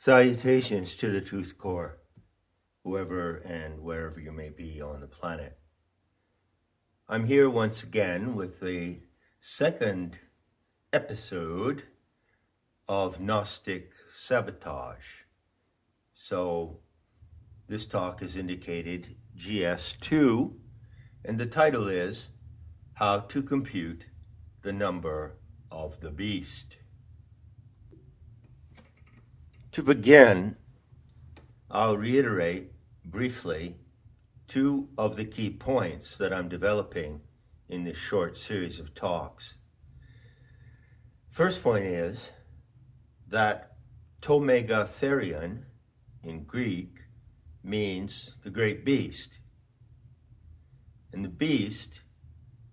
Salutations to the Truth Core, whoever and wherever you may be on the planet. I'm here once again with the second episode of Gnostic Sabotage. So this talk is indicated GS2, and the title is How to Compute the Number of the Beast. To begin, I'll reiterate briefly two of the key points that I'm developing in this short series of talks. First point is that tomegatherion in Greek means the great beast. And the beast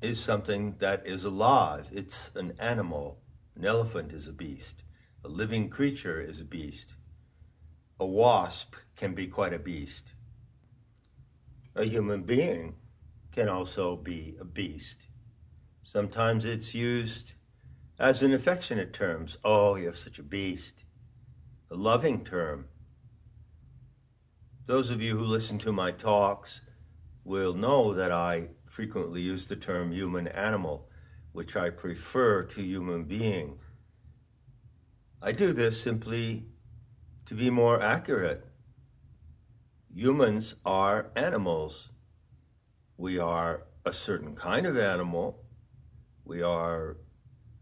is something that is alive. It's an animal. An elephant is a beast. A living creature is a beast. A wasp can be quite a beast. A human being can also be a beast. Sometimes it's used as an affectionate term. Oh, you're such a beast. A loving term. Those of you who listen to my talks will know that I frequently use the term human animal, which I prefer to human being. I do this simply to be more accurate. Humans are animals. We are a certain kind of animal. We are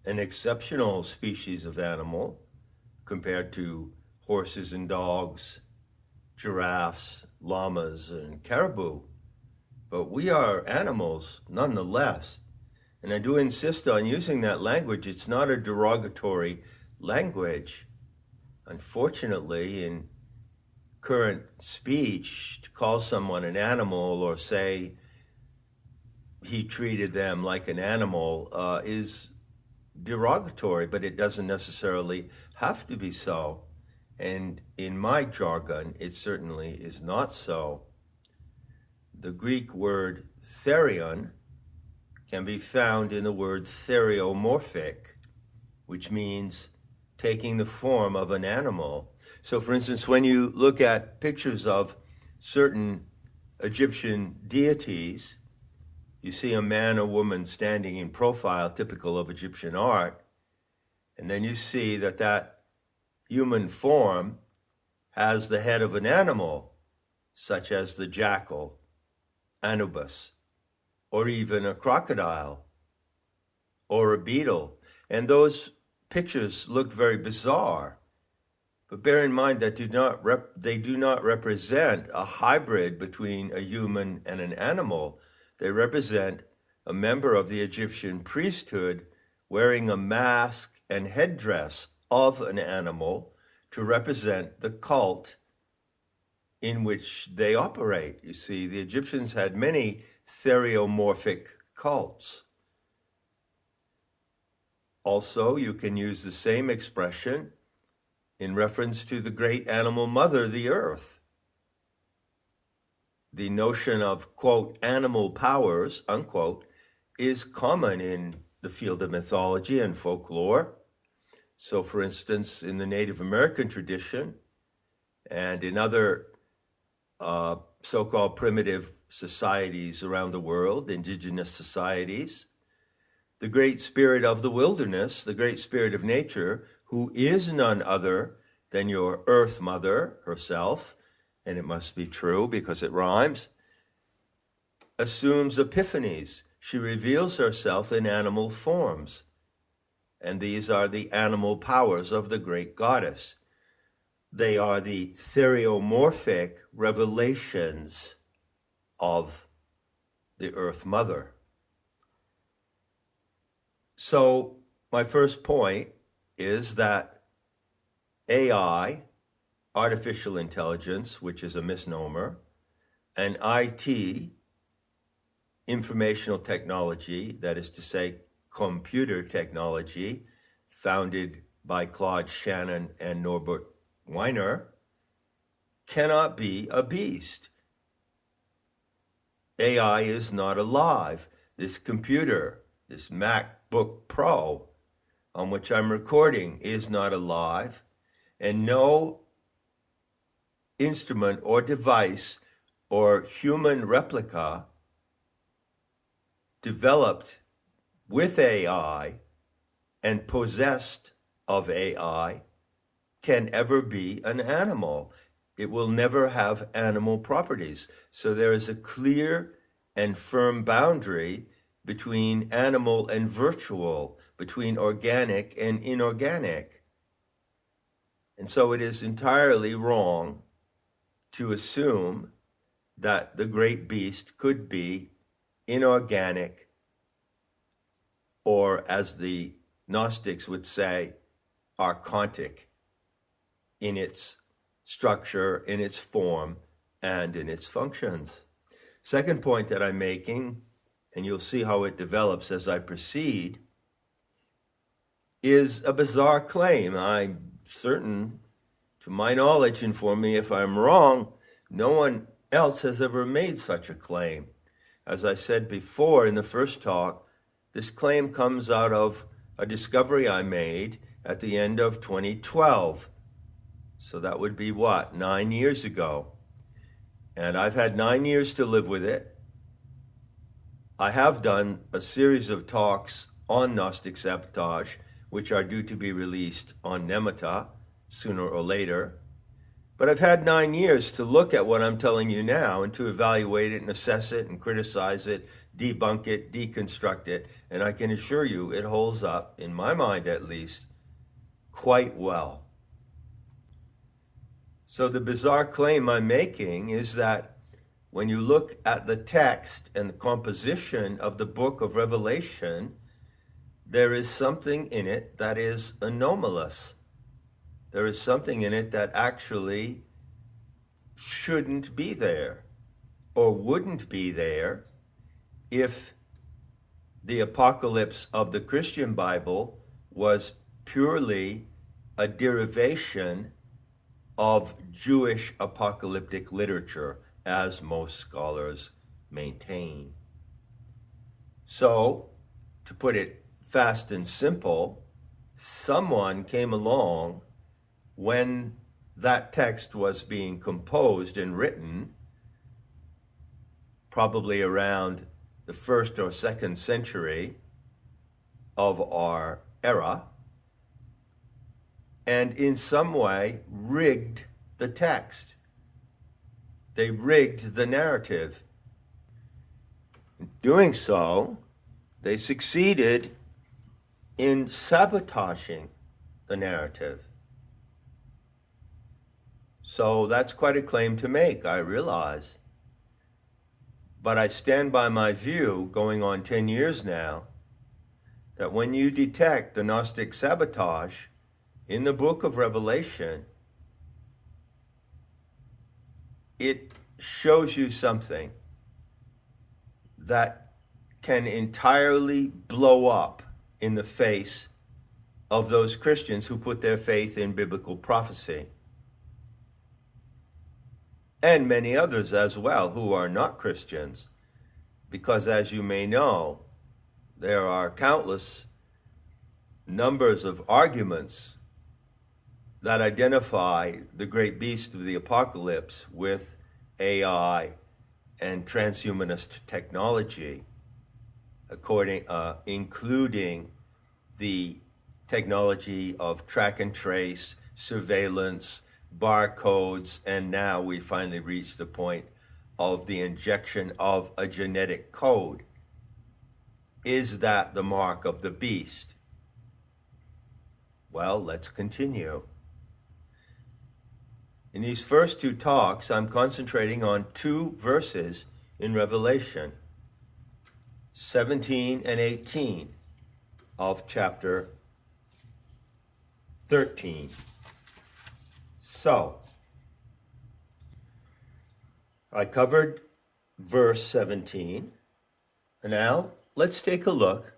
an exceptional species of animal compared to horses and dogs, giraffes, llamas, and caribou. But we are animals nonetheless. And I do insist on using that language. It's not a derogatory language. Unfortunately, in current speech, to call someone an animal or say he treated them like an animal is derogatory, but it doesn't necessarily have to be so. And in my jargon, it certainly is not so. The Greek word therion can be found in the word theriomorphic, which means taking the form of an animal. So for instance, when you look at pictures of certain Egyptian deities, you see a man or woman standing in profile, typical of Egyptian art, and then you see that human form has the head of an animal, such as the jackal, Anubis, or even a crocodile, or a beetle. And those pictures look very bizarre, but bear in mind that they do not represent a hybrid between a human and an animal. They represent a member of the Egyptian priesthood wearing a mask and headdress of an animal to represent the cult in which they operate. You see, the Egyptians had many theriomorphic cults. Also, you can use the same expression in reference to the great animal mother, the earth. The notion of, quote, animal powers, unquote, is common in the field of mythology and folklore. So, for instance, in the Native American tradition and in other so-called primitive societies around the world, indigenous societies, the great spirit of the wilderness, the great spirit of nature, who is none other than your earth mother herself, and it must be true because it rhymes, assumes epiphanies. She reveals herself in animal forms. And these are the animal powers of the great goddess. They are the theriomorphic revelations of the earth mother. So my first point is that AI, artificial intelligence, which is a misnomer, and IT, informational technology, that is to say, computer technology, founded by Claude Shannon and Norbert Wiener, cannot be a beast. AI is not alive. This computer, this MacBook Pro on which I'm recording, is not alive, and no instrument or device or human replica developed with AI and possessed of AI can ever be an animal. It will never have animal properties. So there is a clear and firm boundary between animal and virtual, between organic and inorganic. And so it is entirely wrong to assume that the great beast could be inorganic, or as the Gnostics would say, archontic in its structure, in its form, and in its functions. Second point that I'm making, and you'll see how it develops as I proceed, is a bizarre claim. I'm certain, to my knowledge, inform me if I'm wrong, no one else has ever made such a claim. As I said before in the first talk, this claim comes out of a discovery I made at the end of 2012. So that would be what, 9 years ago. And I've had 9 years to live with it. I have done a series of talks on Gnostic sabotage, which are due to be released on Nemata sooner or later. But I've had 9 years to look at what I'm telling you now and to evaluate it and assess it and criticize it, debunk it, deconstruct it. And I can assure you it holds up, in my mind at least, quite well. So the bizarre claim I'm making is that when you look at the text and the composition of the book of Revelation, there is something in it that is anomalous. There is something in it that actually shouldn't be there or wouldn't be there if the apocalypse of the Christian Bible was purely a derivation of Jewish apocalyptic literature, as most scholars maintain. So, to put it fast and simple, someone came along when that text was being composed and written, probably around the 1st or 2nd century of our era, and in some way rigged the text. They rigged the narrative. In doing so, they succeeded in sabotaging the narrative. So that's quite a claim to make, I realize. But I stand by my view, going on 10 years now, that when you detect the Gnostic sabotage in the book of Revelation, it shows you something that can entirely blow up in the face of those Christians who put their faith in biblical prophecy. And many others as well who are not Christians, because as you may know, there are countless numbers of arguments that identify the great beast of the apocalypse with AI and transhumanist technology, including the technology of track and trace, surveillance, barcodes, and now we finally reached the point of the injection of a genetic code. Is that the mark of the beast? Well, let's continue. In these first two talks, I'm concentrating on 2 verses in Revelation, 17 and 18 of chapter 13. So, I covered verse 17, and now let's take a look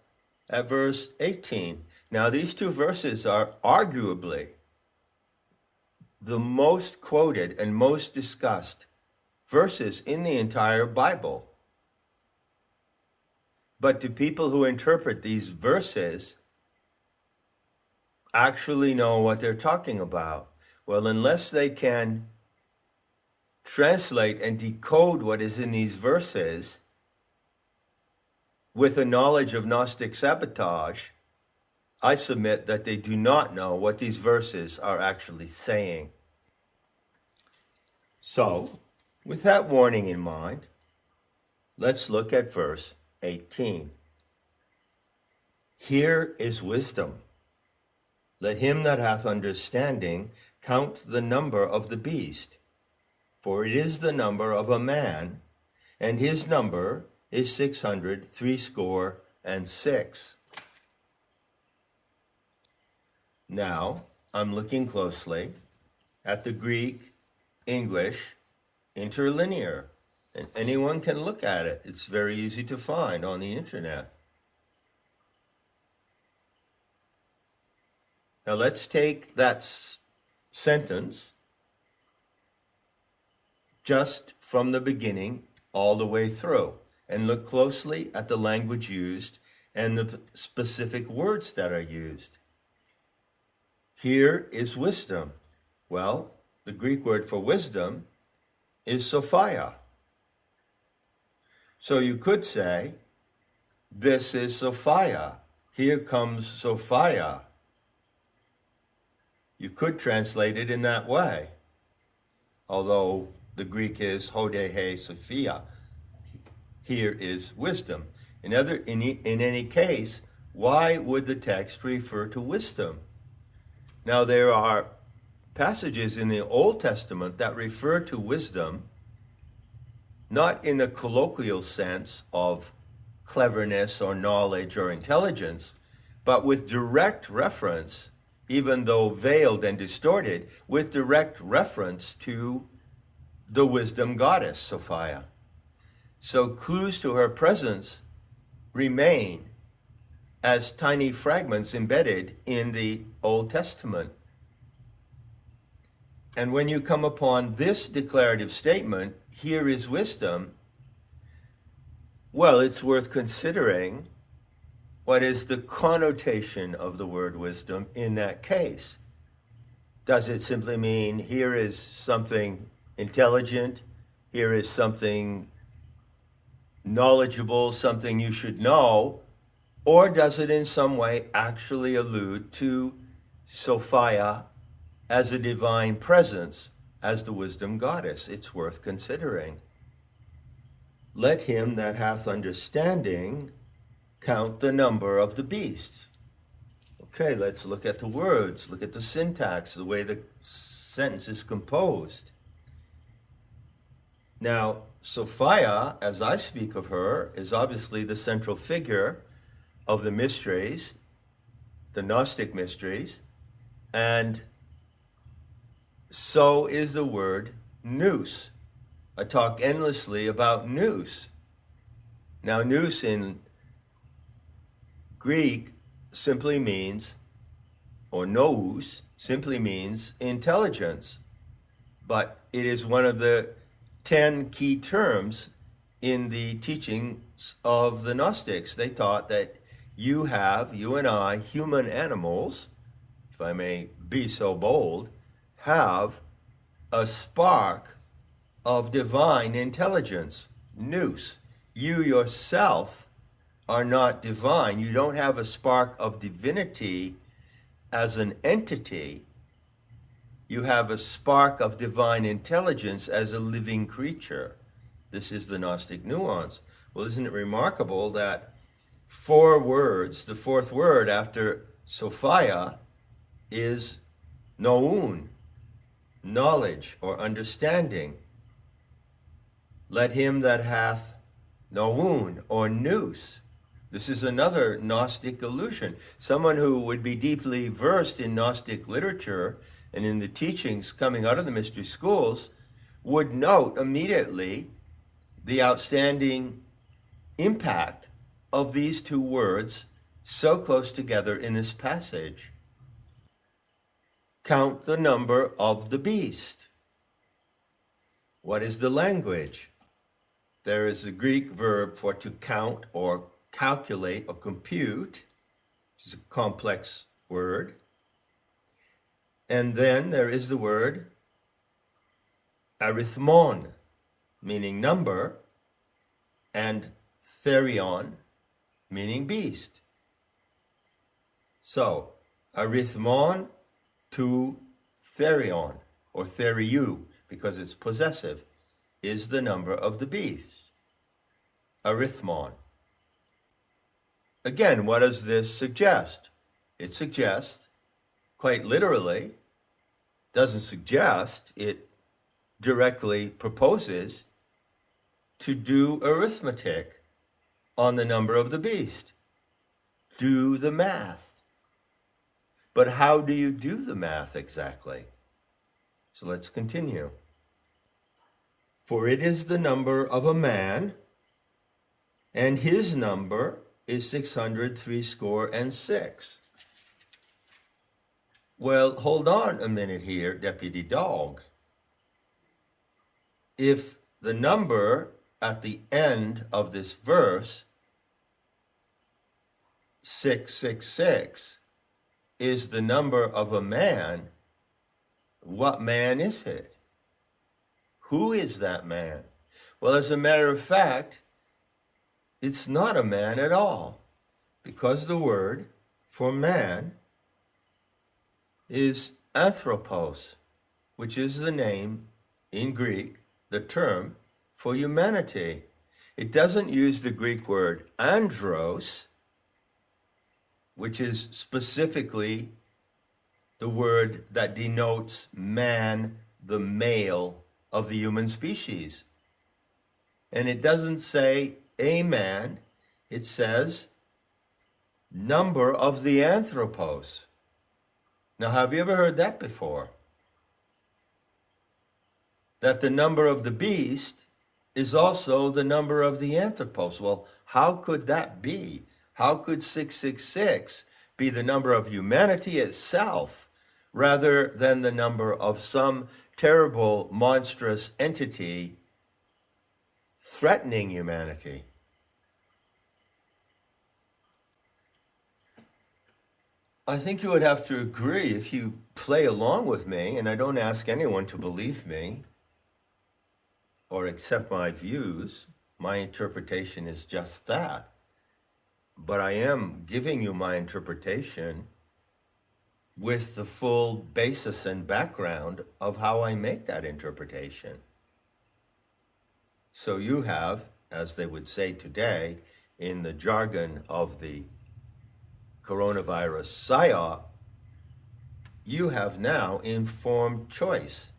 at verse 18. Now, these 2 verses are arguably the most quoted and most discussed verses in the entire Bible. But do people who interpret these verses actually know what they're talking about? Well, unless they can translate and decode what is in these verses with a knowledge of Gnostic sabotage, I submit that they do not know what these verses are actually saying. So, with that warning in mind, let's look at verse 18. Here is wisdom. Let him that hath understanding count the number of the beast, for it is the number of a man, and his number is 666. Now, I'm looking closely at the Greek, English, interlinear, and anyone can look at it. It's very easy to find on the internet. Now let's take that sentence just from the beginning all the way through and look closely at the language used and the specific words that are used. Here is wisdom. Well, the Greek word for wisdom is Sophia. So you could say, this is Sophia. Here comes Sophia. You could translate it in that way, although the Greek is Hodehe Sophia. Here is wisdom. In any case, why would the text refer to wisdom? Now, there are passages in the Old Testament that refer to wisdom not in the colloquial sense of cleverness or knowledge or intelligence, but with direct reference, even though veiled and distorted, with direct reference to the wisdom goddess, Sophia. So clues to her presence remain as tiny fragments embedded in the Old Testament. And when you come upon this declarative statement, here is wisdom, well, it's worth considering what is the connotation of the word wisdom in that case. Does it simply mean here is something intelligent, here is something knowledgeable, something you should know, or does it in some way actually allude to Sophia as a divine presence, as the wisdom goddess? It's worth considering. Let him that hath understanding count the number of the beast. Okay, let's look at the words, look at the syntax, the way the sentence is composed. Now, Sophia, as I speak of her, is obviously the central figure of the mysteries, the Gnostic mysteries, and so is the word nous. I talk endlessly about nous. Now, nous in Greek simply means, or nous simply means intelligence, but it is one of the 10 key terms in the teachings of the Gnostics. They taught that you and I, human animals, if I may be so bold, have a spark of divine intelligence, nous. You yourself are not divine. You don't have a spark of divinity as an entity. You have a spark of divine intelligence as a living creature. This is the Gnostic nuance. Well, isn't it remarkable that 4 words, the 4th word after Sophia is noun, knowledge or understanding. Let him that hath noun or nous. This is another Gnostic allusion. Someone who would be deeply versed in Gnostic literature and in the teachings coming out of the mystery schools would note immediately the outstanding impact of these 2 words so close together in this passage. Count the number of the beast. What is the language? There is a Greek verb for to count or calculate or compute, which is a complex word. And then there is the word arithmon, meaning number, and therion, meaning beast. So, arithmon to therion, or theriou, because it's possessive, is the number of the beast. Arithmon. Again, what does this suggest? It suggests, quite literally, doesn't suggest, it directly proposes to do arithmetic on the number of the beast. Do the math. But how do you do the math exactly? So let's continue. For it is the number of a man, and his number is 666. Well, hold on a minute here, Deputy Dog. If the number at the end of this verse, 666, is the number of a man, what man is it? Who is that man? Well, as a matter of fact, it's not a man at all, because the word for man is anthropos, which is the name in Greek, the term for humanity. It doesn't use the Greek word andros, which is specifically the word that denotes man, the male of the human species. And it doesn't say a man, it says number of the anthropos. Now, have you ever heard that before? That the number of the beast is also the number of the anthropos. Well, how could that be? How could 666 be the number of humanity itself rather than the number of some terrible, monstrous entity threatening humanity? I think you would have to agree, if you play along with me, and I don't ask anyone to believe me or accept my views, my interpretation is just that. But I am giving you my interpretation with the full basis and background of how I make that interpretation. So you have, as they would say today, in the jargon of the coronavirus psyop, you have now informed choice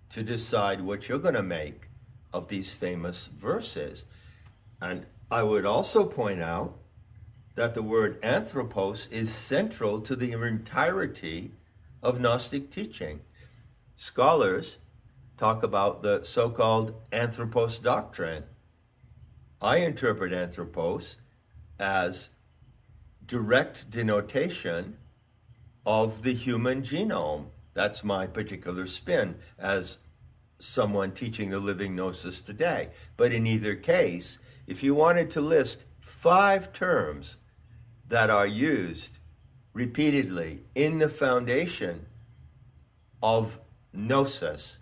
to decide what you're going to make of these famous verses. And I would also point out that the word anthropos is central to the entirety of Gnostic teaching. Scholars talk about the so-called anthropos doctrine. I interpret anthropos as direct denotation of the human genome. That's my particular spin as someone teaching the living gnosis today. But in either case, if you wanted to list 5 terms that are used repeatedly in the foundation of gnosis,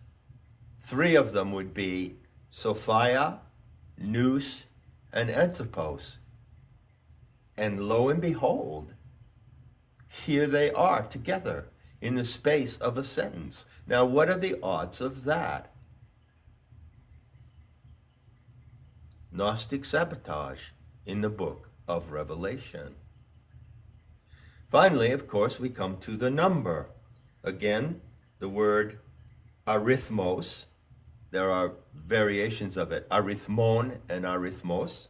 3 of them would be Sophia, nous, and anthropos. And lo and behold, here they are together in the space of a sentence. Now, what are the odds of that? Gnostic sabotage in the book of Revelation. Finally, of course, we come to the number. Again, the word arithmos. There are variations of it, arithmon and arithmos,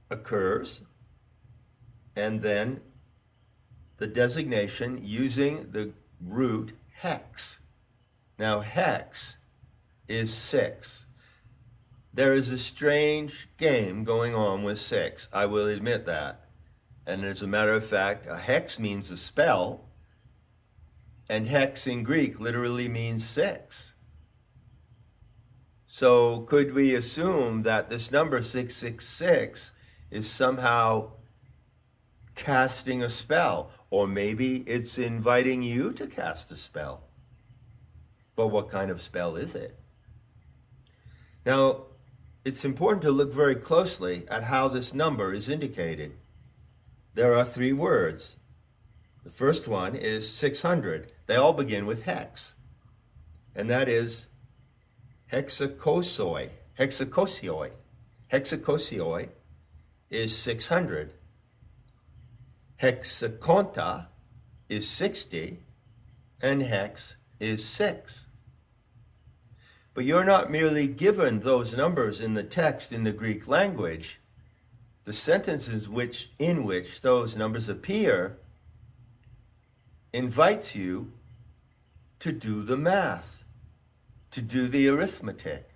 occurs, and then the designation using the root hex. Now, hex is 6. There is a strange game going on with 6, I will admit that. And as a matter of fact, a hex means a spell, and hex in Greek literally means 6. So could we assume that this number 666 is somehow casting a spell, or maybe it's inviting you to cast a spell? But what kind of spell is it? Now, it's important to look very closely at how this number is indicated. There are three words. The first one is 600. They all begin with hex. And that is hexakosoi. Hexakosioi. Hexakosioi is 600. Hexakonta is 60. And hex is 6. But you're not merely given those numbers in the text in the Greek language. The sentences in which those numbers appear invites you to do the math, to do the arithmetic.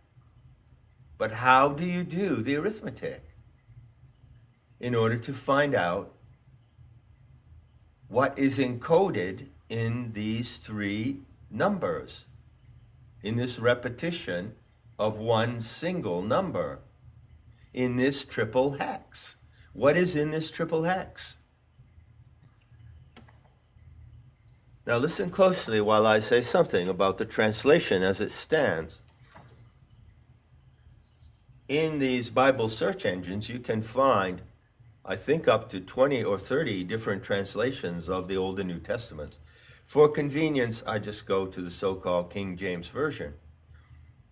But how do you do the arithmetic? In order to find out what is encoded in these three numbers, in this repetition of one single number, in this triple hex. What is in this triple hex? Now listen closely while I say something about the translation as it stands. In these Bible search engines, you can find, I think, up to 20 or 30 different translations of the Old and New Testaments. For convenience, I just go to the so-called King James Version.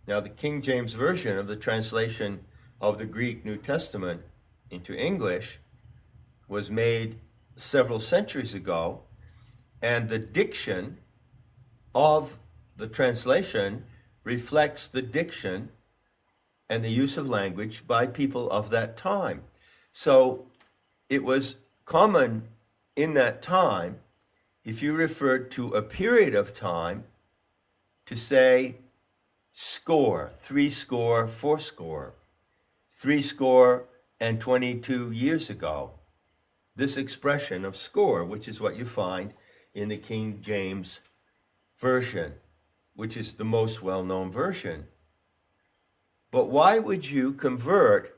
Now, the King James Version of the translation of the Greek New Testament into English was made several centuries ago, and the diction of the translation reflects the diction and the use of language by people of that time. So it was common in that time, if you referred to a period of time, to say score, 60, 80, 22 years ago. This expression of score, which is what you find in the King James Version, which is the most well-known version. But why would you convert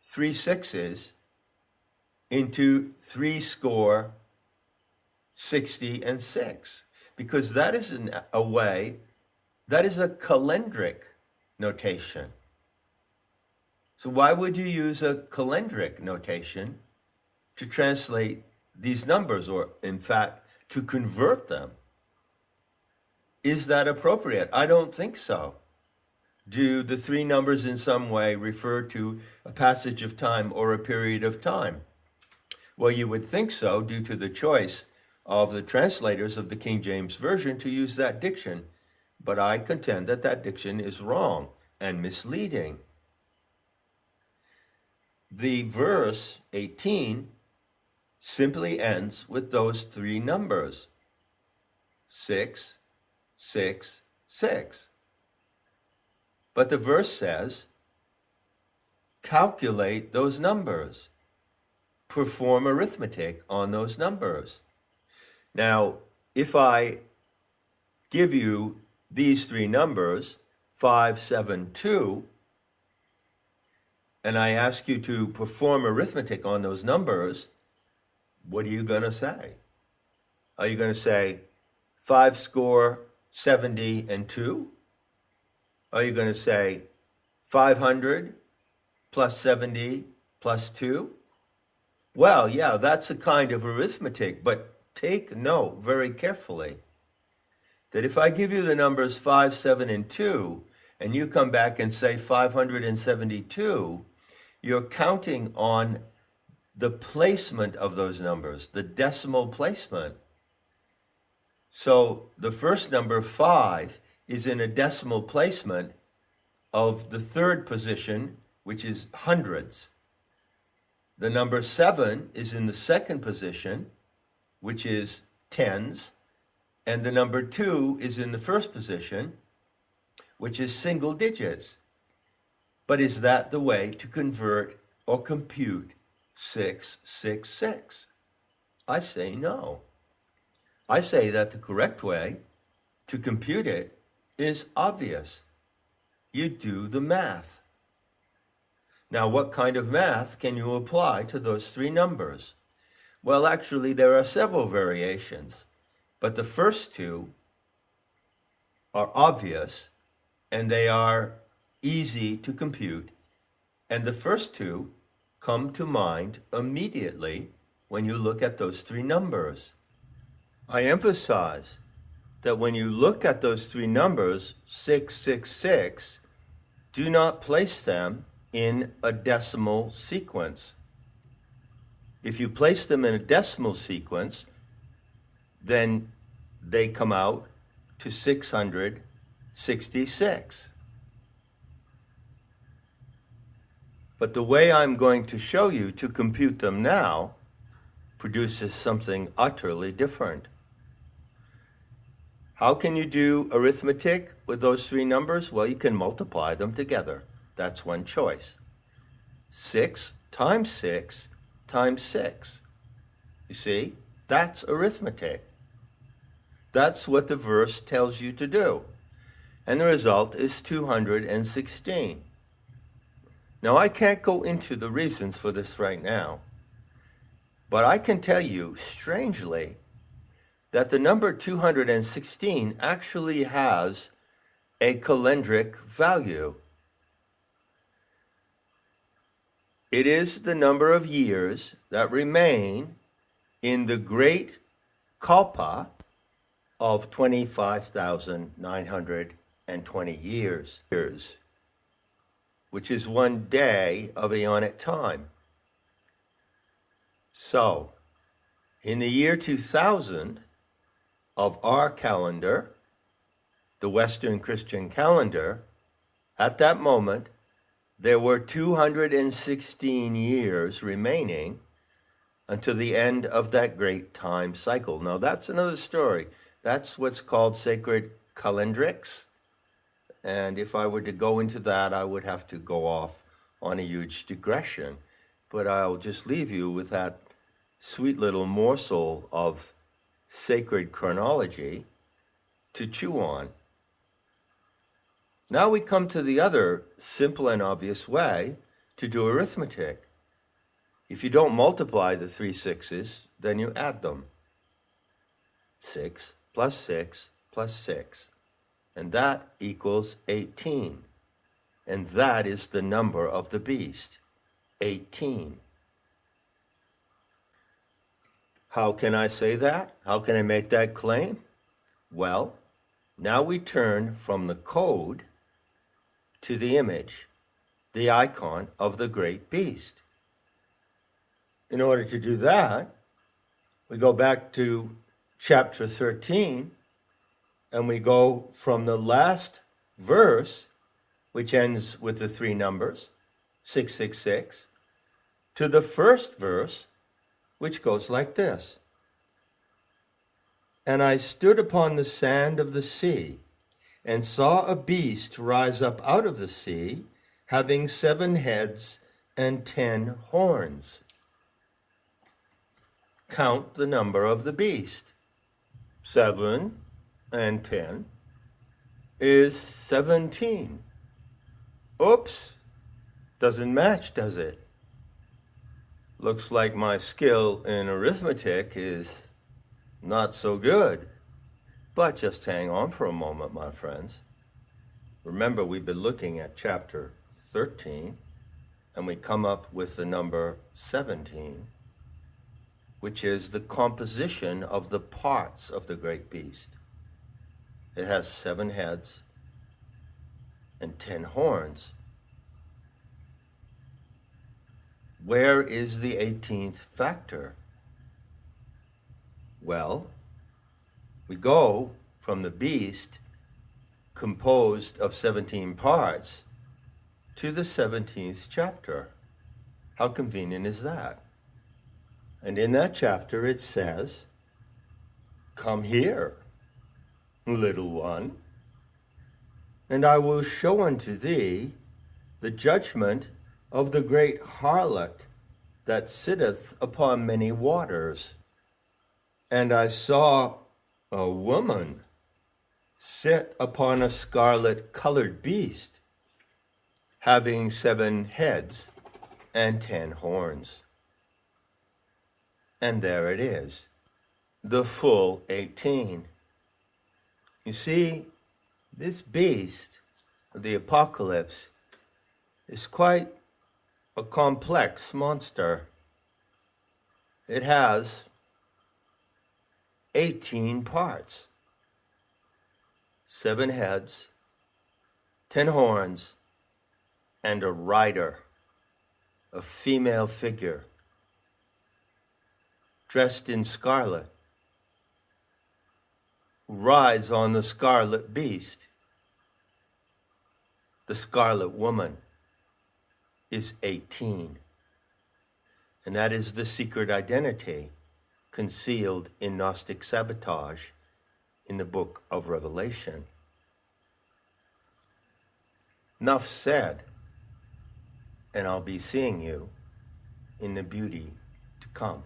3 6s into 60, 60, and 6? Because that is that is a calendric notation. So why would you use a calendric notation to translate these numbers, or in fact, to convert them? Is that appropriate? I don't think so. Do the three numbers in some way refer to a passage of time or a period of time? Well, you would think so, due to the choice of the translators of the King James Version to use that diction. But I contend that that diction is wrong and misleading. The verse 18 simply ends with those three numbers, 6, 6, 6. But the verse says, calculate those numbers, perform arithmetic on those numbers. Now, if I give you these three numbers, 5, 7, 2, and I ask you to perform arithmetic on those numbers, what are you going to say? Are you going to say 5 score, 70, and 2? Are you going to say 500 plus 70 plus 2? Well, yeah, that's a kind of arithmetic, but take note very carefully that if I give you the numbers 5, 7, and 2, and you come back and say 572, you're counting on the placement of those numbers, the decimal placement. So the first number, 5, is in a decimal placement of the third position, which is hundreds. The number 7 is in the second position, which is tens. And the number 2 is in the first position, which is single digits. But is that the way to convert or compute 666? I say no. I say that the correct way to compute it is obvious. You do the math. Now, what kind of math can you apply to those three numbers? Well, actually, there are several variations, but the first two are obvious and they are easy to compute. And the first two come to mind immediately when you look at those three numbers. I emphasize that when you look at those three numbers, 666, do not place them in a decimal sequence. If you place them in a decimal sequence, then they come out to 666. But the way I'm going to show you to compute them now produces something utterly different. How can you do arithmetic with those three numbers? Well, you can multiply them together. That's one choice. 6 times 6 times 6. You see, that's arithmetic. That's what the verse tells you to do. And the result is 216. Now, I can't go into the reasons for this right now, but I can tell you, strangely, that the number 216 actually has a calendric value. It is the number of years that remain in the great kalpa of 25,920 years, which is one day of Aeonic time. So, in the year 2000 of our calendar, the Western Christian calendar, at that moment, there were 216 years remaining until the end of that great time cycle. Now, that's another story. That's what's called sacred calendrics. And if I were to go into that, I would have to go off on a huge digression. But I'll just leave you with that sweet little morsel of sacred chronology to chew on. Now we come to the other simple and obvious way to do arithmetic. If you don't multiply the three sixes, then you add them. 6 plus 6 plus 6. And that equals 18. And that is the number of the beast, 18. How can I say that? How can I make that claim? Well, now we turn from the code to the image, the icon of the great beast. In order to do that, we go back to chapter 13, and we go from the last verse, which ends with the three numbers, 666, to the first verse, which goes like this. And I stood upon the sand of the sea, and saw a beast rise up out of the sea, having 7 heads and 10 horns. Count the number of the beast. 7 and 10 is 17. Oops, doesn't match, does it? Looks like my skill in arithmetic is not so good. But just hang on for a moment, my friends. Remember, we've been looking at chapter 13, and we come up with the number 17, which is the composition of the parts of the great beast. It has 7 heads and 10 horns. Where is the 18th factor? Well, we go from the beast, composed of 17 parts, to the 17th chapter. How convenient is that? And in that chapter it says, "Come here, little one, and I will show unto thee the judgment of the great harlot that sitteth upon many waters. And I saw a woman sit upon a scarlet-colored beast, having 7 heads and 10 horns." And there it is, the full 18. You see, This beast of the apocalypse is quite a complex monster. It has 18 parts, 7 heads, 10 horns, and a rider, a female figure, dressed in scarlet, rides on the scarlet beast. The Scarlet Woman is 18, and that is the secret identity concealed in Gnostic sabotage in the book of Revelation. Enough said, and I'll be seeing you in the beauty to come.